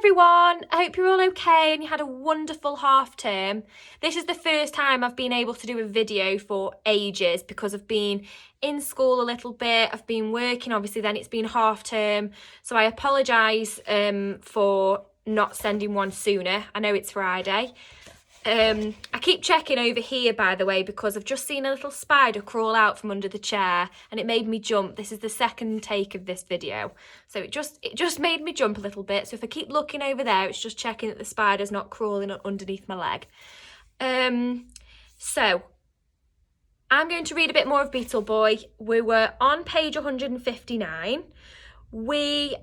everyone, I hope you're all okay and you had a wonderful half term. This is the first time I've been able to do a video for ages because I've been in school a little bit, I've been working, obviously then it's been half term, so I apologise for not sending one sooner. I know it's Friday. I keep checking over here, by the way, because I've just seen a little spider crawl out from under the chair and it made me jump. This is the second take of this video, so it just made me jump a little bit. So if I keep looking over there, it's just checking that the spider's not crawling underneath my leg. So I'm going to read a bit more of Beetle Boy. We were on page 159. We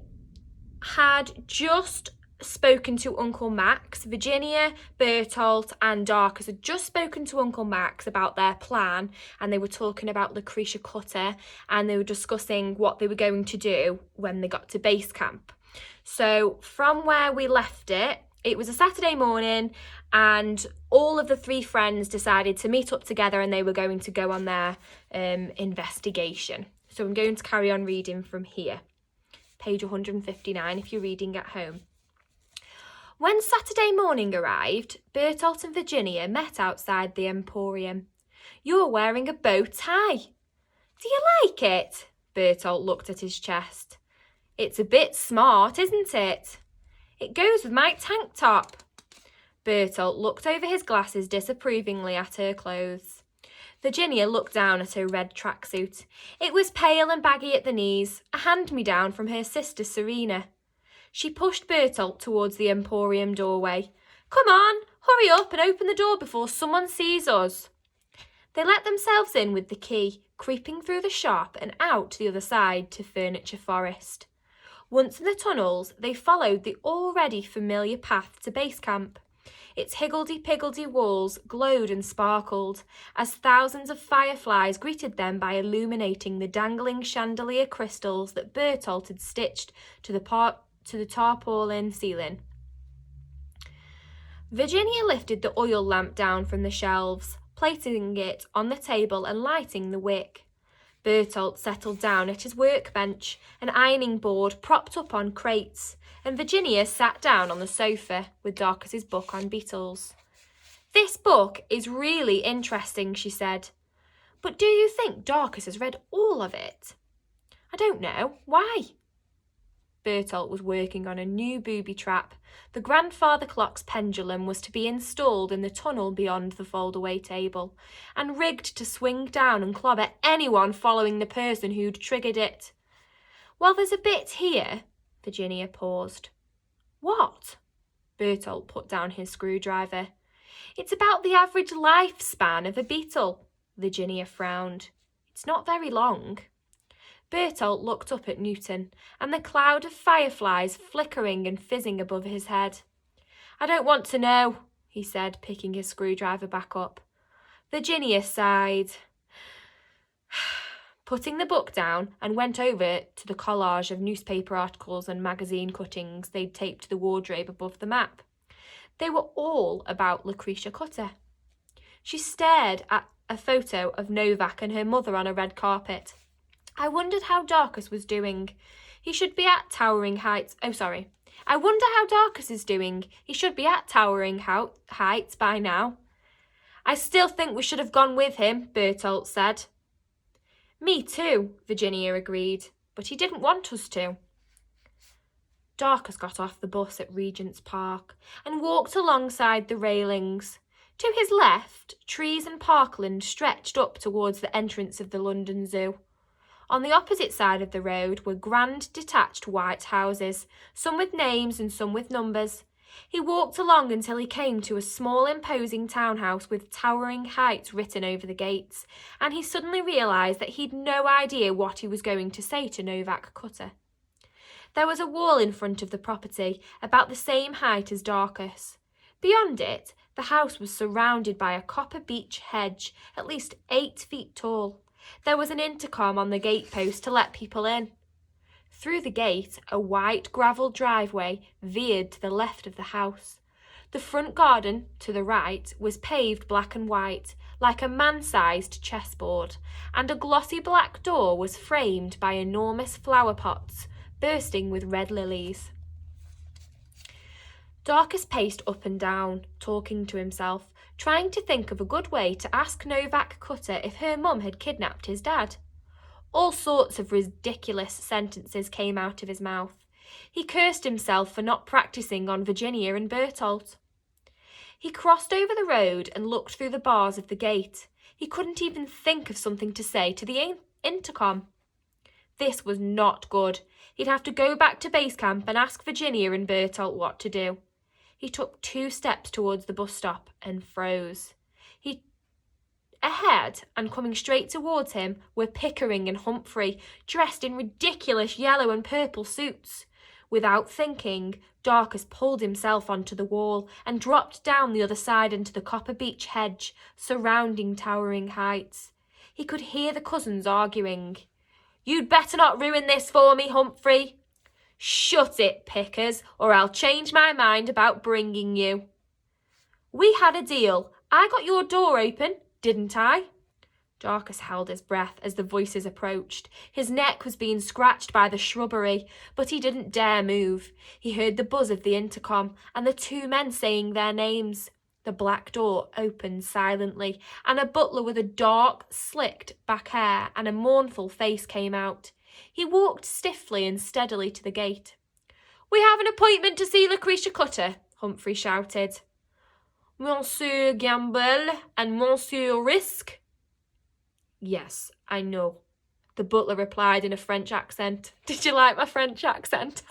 had just spoken to Uncle Max. Virginia, Bertolt and Darkus had just spoken to Uncle Max about their plan, and they were talking about Lucretia Cutter, and they were discussing what they were going to do when they got to base camp. So from where we left it, it was a Saturday morning and all of the three friends decided to meet up together and they were going to go on their investigation. So I'm going to carry on reading from here. Page 159 if you're reading at home. When Saturday morning arrived, Bertolt and Virginia met outside the Emporium. "You're wearing a bow tie. Do you like it?" Bertolt looked at his chest. "It's a bit smart, isn't it?" "It goes with my tank top." Bertolt looked over his glasses disapprovingly at her clothes. Virginia looked down at her red tracksuit. It was pale and baggy at the knees, a hand-me-down from her sister Serena. She pushed Bertolt towards the Emporium doorway. "Come on, hurry up and open the door before someone sees us." They let themselves in with the key, creeping through the shop and out the other side to Furniture Forest. Once in the tunnels, they followed the already familiar path to base camp. Its higgledy-piggledy walls glowed and sparkled as thousands of fireflies greeted them by illuminating the dangling chandelier crystals that Bertolt had stitched to the tarpaulin ceiling. Virginia lifted the oil lamp down from the shelves, placing it on the table and lighting the wick. Bertolt settled down at his workbench, an ironing board propped up on crates, and Virginia sat down on the sofa with Darkus's book on beetles. "This book is really interesting," she said. "But do you think Darkus has read all of it?" "I don't know. Why?" Bertolt was working on a new booby trap. The grandfather clock's pendulum was to be installed in the tunnel beyond the fold-away table, and rigged to swing down and clobber anyone following the person who'd triggered it. "Well, there's a bit here." Virginia paused. "What?" Bertolt put down his screwdriver. "It's about the average lifespan of a beetle." Virginia frowned. "It's not very long." Bertolt looked up at Newton and the cloud of fireflies flickering and fizzing above his head. "I don't want to know," he said, picking his screwdriver back up. Virginia sighed, putting the book down, and went over to the collage of newspaper articles and magazine cuttings they'd taped to the wardrobe above the map. They were all about Lucretia Cutter. She stared at a photo of Novak and her mother on a red carpet. I wondered how Darkus was doing. He should be at Towering Heights. I wonder how Darkus is doing. He should be at Towering Heights by now. "I still think we should have gone with him," Bertolt said. "Me too," Virginia agreed, "but he didn't want us to." Darkus got off the bus at Regent's Park and walked alongside the railings. To his left, trees and parkland stretched up towards the entrance of the London Zoo. On the opposite side of the road were grand detached white houses, some with names and some with numbers. He walked along until he came to a small imposing townhouse with Towering Heights written over the gates, and he suddenly realised that he'd no idea what he was going to say to Novak Cutter. There was a wall in front of the property, about the same height as Darkus. Beyond it, the house was surrounded by a copper beech hedge, at least 8 feet tall. There was an intercom on the gatepost to let people in. Through the gate, a white gravel driveway veered to the left of the house. The front garden, to the right, was paved black and white, like a man-sized chessboard, and a glossy black door was framed by enormous flower pots, bursting with red lilies. Darkus paced up and down, talking to himself, trying to think of a good way to ask Novak Cutter if her mum had kidnapped his dad. All sorts of ridiculous sentences came out of his mouth. He cursed himself for not practising on Virginia and Bertolt. He crossed over the road and looked through the bars of the gate. He couldn't even think of something to say to the intercom. This was not good. He'd have to go back to base camp and ask Virginia and Bertolt what to do. He took 2 steps towards the bus stop and froze. Ahead and coming straight towards him were Pickering and Humphrey, dressed in ridiculous yellow and purple suits. Without thinking, Darkus pulled himself onto the wall and dropped down the other side into the copper beech hedge surrounding Towering Heights. He could hear the cousins arguing. "You'd better not ruin this for me, Humphrey." "Shut it, Pickers, or I'll change my mind about bringing you." "We had a deal. I got your door open, didn't I?" Darkus held his breath as the voices approached. His neck was being scratched by the shrubbery, but he didn't dare move. He heard the buzz of the intercom and the 2 men saying their names. The black door opened silently, and a butler with a dark, slicked back hair and a mournful face came out. He walked stiffly and steadily to the gate. "We have an appointment to see Lucretia Cutter," Humphrey shouted. "Monsieur Gamble and Monsieur Risk?" "Yes, I know," the butler replied in a French accent. Did you like my French accent?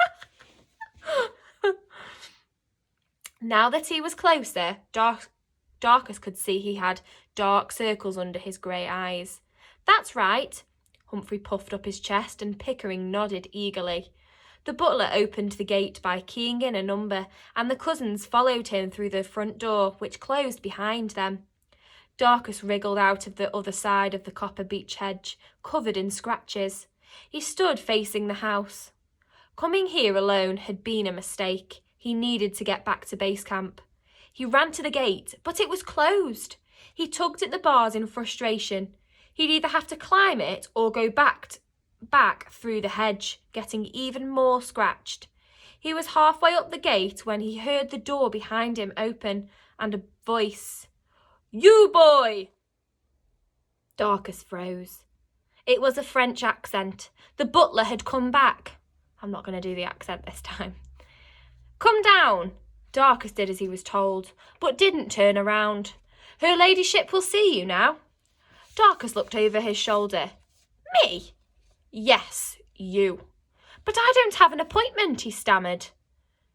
Now that he was closer, Darkus could see he had dark circles under his grey eyes. "That's right." Humphrey puffed up his chest and Pickering nodded eagerly. The butler opened the gate by keying in a number, and the cousins followed him through the front door, which closed behind them. Darkus wriggled out of the other side of the copper beech hedge, covered in scratches. He stood facing the house. Coming here alone had been a mistake. He needed to get back to base camp. He ran to the gate, but it was closed. He tugged at the bars in frustration. He'd either have to climb it or go back through the hedge, getting even more scratched. He was halfway up the gate when he heard the door behind him open and a voice. "You boy!" Darkus froze. It was a French accent. The butler had come back. I'm not going to do the accent this time. "Come down." Darkus did as he was told, but didn't turn around. "Her ladyship will see you now." Darkus looked over his shoulder. "Me?" "Yes, you." "But I don't have an appointment," he stammered.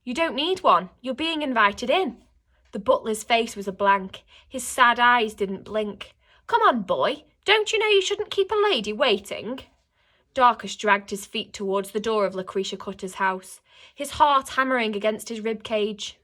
"You don't need one. You're being invited in." The butler's face was a blank. His sad eyes didn't blink. "Come on, boy. Don't you know you shouldn't keep a lady waiting?" Darkus dragged his feet towards the door of Lucretia Cutter's house, his heart hammering against his rib cage.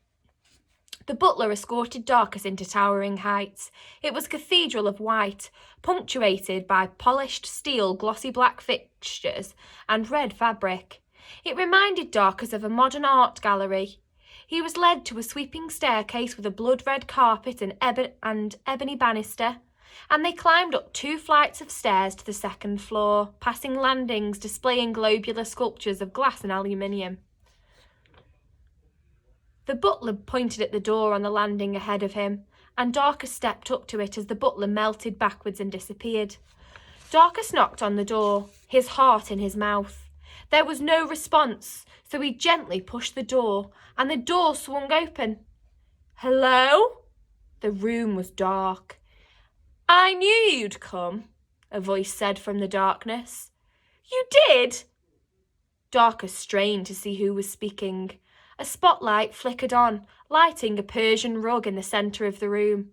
The butler escorted Darkus into Towering Heights. It was a cathedral of white, punctuated by polished steel, glossy black fixtures and red fabric. It reminded Darkus of a modern art gallery. He was led to a sweeping staircase with a blood-red carpet and ebony banister, and they climbed up 2 flights of stairs to the 2nd floor, passing landings displaying globular sculptures of glass and aluminium. The butler pointed at the door on the landing ahead of him, and Darkus stepped up to it as the butler melted backwards and disappeared. Darkus knocked on the door, his heart in his mouth. There was no response, so he gently pushed the door, and the door swung open. "Hello?" The room was dark. "I knew you'd come," a voice said from the darkness. "You did?" Darkus strained to see who was speaking. A spotlight flickered on, lighting a Persian rug in the centre of the room.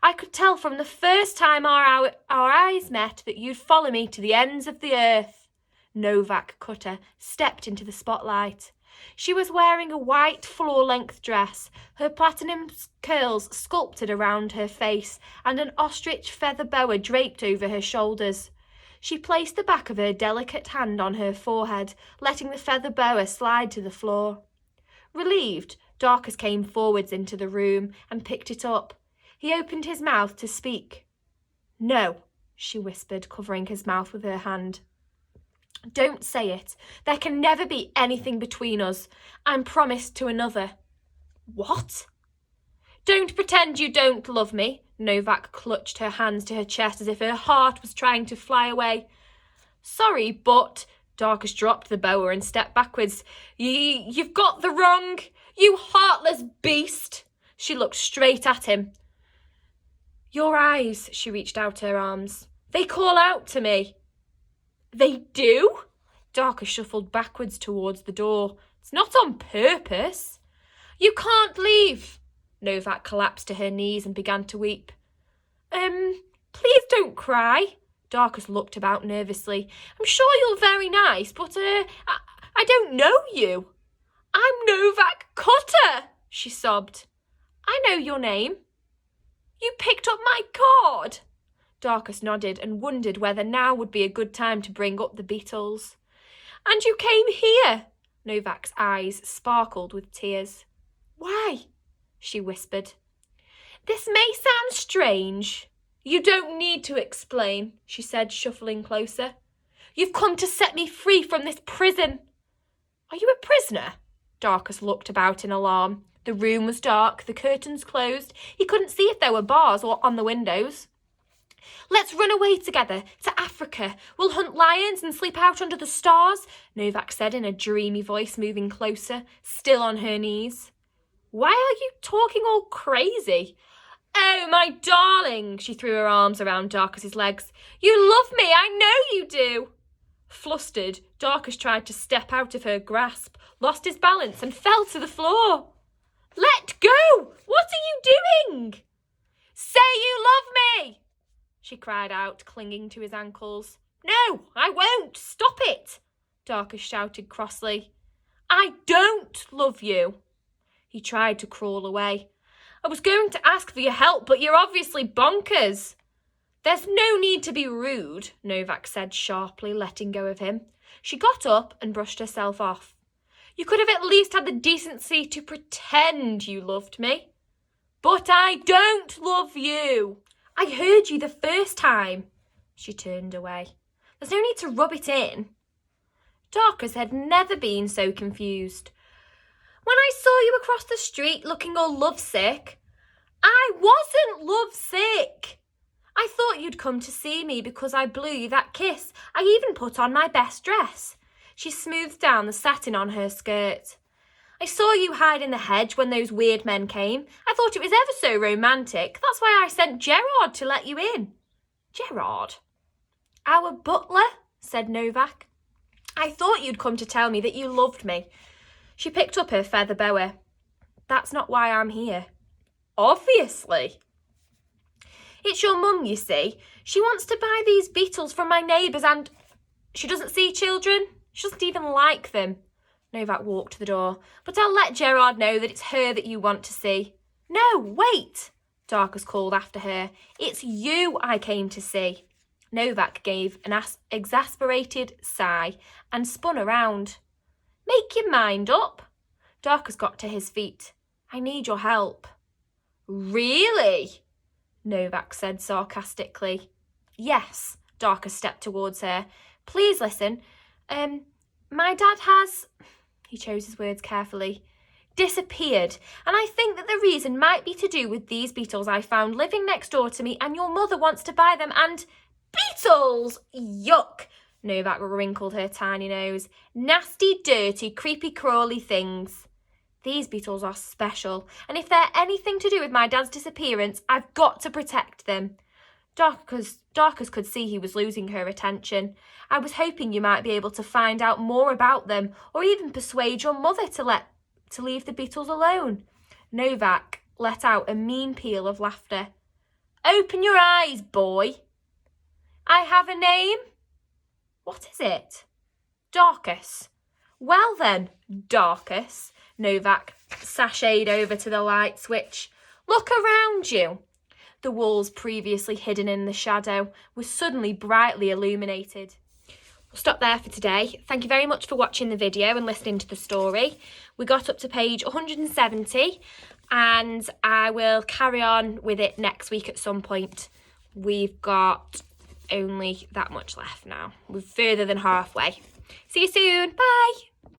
"I could tell from the first time our eyes met that you'd follow me to the ends of the earth." Novak Cutter stepped into the spotlight. She was wearing a white floor-length dress, her platinum curls sculpted around her face, and an ostrich feather boa draped over her shoulders. She placed the back of her delicate hand on her forehead, letting the feather boa slide to the floor. Relieved, Darkus came forwards into the room and picked it up. He opened his mouth to speak. "No," she whispered, covering his mouth with her hand. "Don't say it. There can never be anything between us. I'm promised to another." What? Don't pretend you don't love me. Novak clutched her hands to her chest as if her heart was trying to fly away. Sorry, but... Darkus dropped the boa and stepped backwards. You've got the wrong... You heartless beast! She looked straight at him. Your eyes, she reached out her arms. They call out to me. They do? Darkus shuffled backwards towards the door. It's not on purpose. You can't leave. Novak collapsed to her knees and began to weep. Please don't cry. Darkus looked about nervously. I'm sure you're very nice, but I don't know you. I'm Novak Cutter, she sobbed. I know your name. You picked up my card. Darkus nodded and wondered whether now would be a good time to bring up the Beatles. And you came here. Novak's eyes sparkled with tears. Why? She whispered. This may sound strange. You don't need to explain, she said, shuffling closer. You've come to set me free from this prison. Are you a prisoner? Darkus looked about in alarm. The room was dark, the curtains closed. He couldn't see if there were bars or on the windows. Let's run away together to Africa. We'll hunt lions and sleep out under the stars, Novak said in a dreamy voice, moving closer, still on her knees. Why are you talking all crazy? Oh, my darling, she threw her arms around Darkus's legs. You love me, I know you do. Flustered, Darkus tried to step out of her grasp, lost his balance and fell to the floor. Let go! What are you doing? Say you love me! She cried out, clinging to his ankles. No, I won't. Stop it, Darkus shouted crossly. I don't love you. He tried to crawl away. I was going to ask for your help, but you're obviously bonkers. There's no need to be rude, Novak said sharply, letting go of him. She got up and brushed herself off. You could have at least had the decency to pretend you loved me. But I don't love you. I heard you the first time. She turned away. There's no need to rub it in. Darkus had never been so confused. When I saw you across the street looking all lovesick, I wasn't lovesick. I thought you'd come to see me because I blew you that kiss. I even put on my best dress. She smoothed down the satin on her skirt. I saw you hide in the hedge when those weird men came. I thought it was ever so romantic. That's why I sent Gerard to let you in. Gerard? Our butler, said Novak. I thought you'd come to tell me that you loved me. She picked up her feather boa. That's not why I'm here. Obviously. It's your mum, you see. She wants to buy these beetles from my neighbours and she doesn't see children. She doesn't even like them. Novak walked to the door. But I'll let Gerard know that it's her that you want to see. No, wait, Darkus called after her. It's you I came to see. Novak gave an exasperated sigh and spun around. Make your mind up. Darkus got to his feet. I need your help. Really? Novak said sarcastically. Yes, Darkus stepped towards her. Please listen. My dad has, he chose his words carefully, disappeared. And I think that the reason might be to do with these beetles I found living next door to me, and your mother wants to buy them and... Beetles! Yuck! Novak wrinkled her tiny nose. Nasty, dirty, creepy, crawly things. These beetles are special, and if they're anything to do with my dad's disappearance, I've got to protect them. Darkus could see he was losing her attention. I was hoping you might be able to find out more about them, or even persuade your mother to leave the beetles alone. Novak let out a mean peal of laughter. Open your eyes, boy. I have a name. What is it? Darkus. Well then, Darkus. Novak sashayed over to the light switch. Look around you. The walls previously hidden in the shadow were suddenly brightly illuminated. We'll stop there for today. Thank you very much for watching the video and listening to the story. We got up to page 170 and I will carry on with it next week at some point. We've got only that much left now. We're further than halfway. See you soon. Bye.